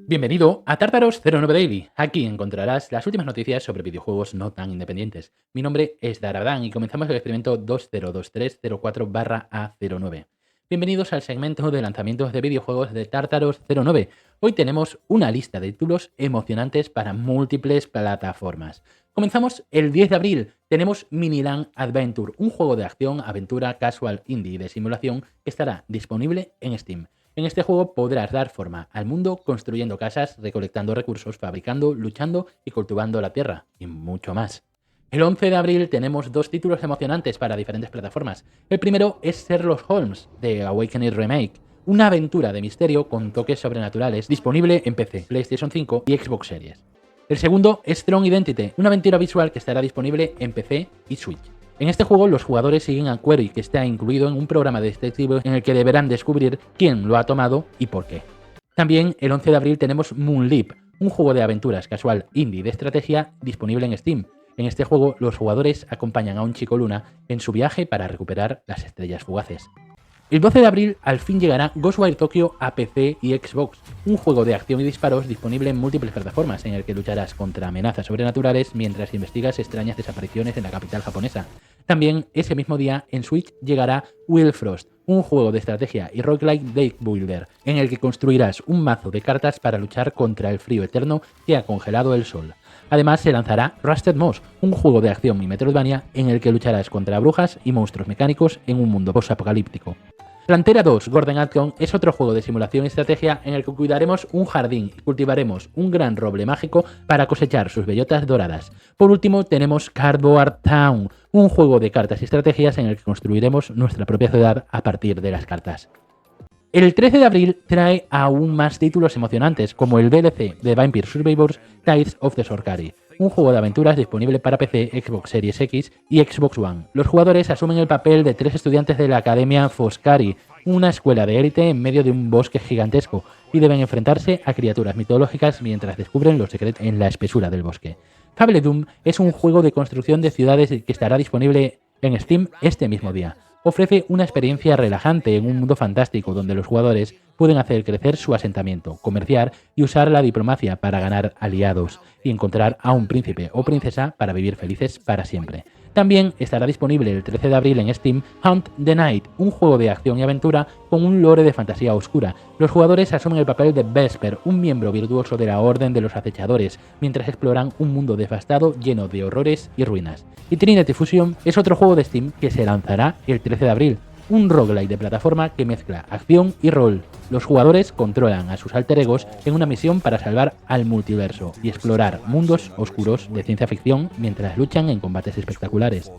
Bienvenido a Tártaros09 Daily. Aquí encontrarás las últimas noticias sobre videojuegos no tan independientes. Mi nombre es Daradán y comenzamos el experimento 202304-A09. Bienvenidos al segmento de lanzamientos de videojuegos de Tártaros09. Hoy tenemos una lista de títulos emocionantes para múltiples plataformas. Comenzamos el 10 de abril. Tenemos Miniland Adventure, un juego de acción, aventura, casual, indie y de simulación que estará disponible en Steam. En este juego podrás dar forma al mundo construyendo casas, recolectando recursos, fabricando, luchando y cultivando la tierra, y mucho más. El 11 de abril tenemos dos títulos emocionantes para diferentes plataformas. El primero es Sherlock Holmes, de Awakening Remake, una aventura de misterio con toques sobrenaturales, disponible en PC, PlayStation 5 y Xbox Series. El segundo es Tron Identity, una aventura visual que estará disponible en PC y Switch. En este juego los jugadores siguen a Query, que está incluido en un programa de detectives en el que deberán descubrir quién lo ha tomado y por qué. También el 11 de abril tenemos Moonleap, un juego de aventuras casual indie de estrategia disponible en Steam. En este juego los jugadores acompañan a un chico luna en su viaje para recuperar las estrellas fugaces. El 12 de abril al fin llegará Ghostwire Tokyo a PC y Xbox, un juego de acción y disparos disponible en múltiples plataformas en el que lucharás contra amenazas sobrenaturales mientras investigas extrañas desapariciones en la capital japonesa. También ese mismo día en Switch llegará Willfrost, un juego de estrategia y roguelike deck builder en el que construirás un mazo de cartas para luchar contra el frío eterno que ha congelado el sol. Además se lanzará Rusted Moss, un juego de acción y Metroidvania en el que lucharás contra brujas y monstruos mecánicos en un mundo post-apocalíptico. Plantera 2 Golden Action es otro juego de simulación y estrategia en el que cuidaremos un jardín y cultivaremos un gran roble mágico para cosechar sus bellotas doradas. Por último tenemos Cardboard Town, un juego de cartas y estrategias en el que construiremos nuestra propia ciudad a partir de las cartas. El 13 de abril trae aún más títulos emocionantes, como el DLC de Vampire Survivors Tides of the Sorcery, un juego de aventuras disponible para PC, Xbox Series X y Xbox One. Los jugadores asumen el papel de 3 estudiantes de la Academia Foscari, una escuela de élite en medio de un bosque gigantesco, y deben enfrentarse a criaturas mitológicas mientras descubren los secretos en la espesura del bosque. Fable Doom es un juego de construcción de ciudades que estará disponible en Steam este mismo día. Ofrece una experiencia relajante en un mundo fantástico donde los jugadores pueden hacer crecer su asentamiento, comerciar y usar la diplomacia para ganar aliados y encontrar a un príncipe o princesa para vivir felices para siempre. También estará disponible el 13 de abril en Steam Hunt the Night, un juego de acción y aventura con un lore de fantasía oscura. Los jugadores asumen el papel de Vesper, un miembro virtuoso de la Orden de los Acechadores, mientras exploran un mundo devastado lleno de horrores y ruinas. Y Trinity Fusion es otro juego de Steam que se lanzará el 13 de abril, un roguelike de plataforma que mezcla acción y rol. Los jugadores controlan a sus alter egos en una misión para salvar al multiverso y explorar mundos oscuros de ciencia ficción mientras luchan en combates espectaculares.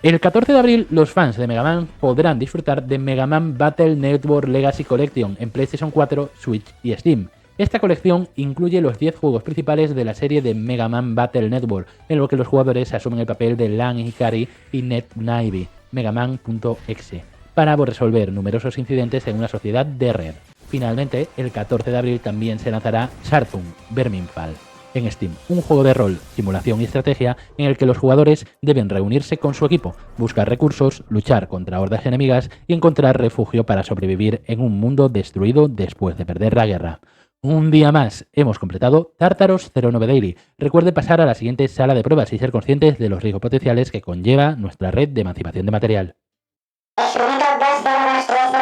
El 14 de abril los fans de Mega Man podrán disfrutar de Mega Man Battle Network Legacy Collection en PlayStation 4, Switch y Steam. Esta colección incluye los 10 juegos principales de la serie de Mega Man Battle Network, en lo que los jugadores asumen el papel de Lan Hikari y Net Navy, Megaman.exe, para resolver numerosos incidentes en una sociedad de red. Finalmente, el 14 de abril también se lanzará Sharthun Verminfall en Steam, un juego de rol, simulación y estrategia en el que los jugadores deben reunirse con su equipo, buscar recursos, luchar contra hordas enemigas y encontrar refugio para sobrevivir en un mundo destruido después de perder la guerra. Un día más, hemos completado Tártaros09 Daily. Recuerde pasar a la siguiente sala de pruebas y ser conscientes de los riesgos potenciales que conlleva nuestra red de emancipación de material. Experimento 2 de 1, 3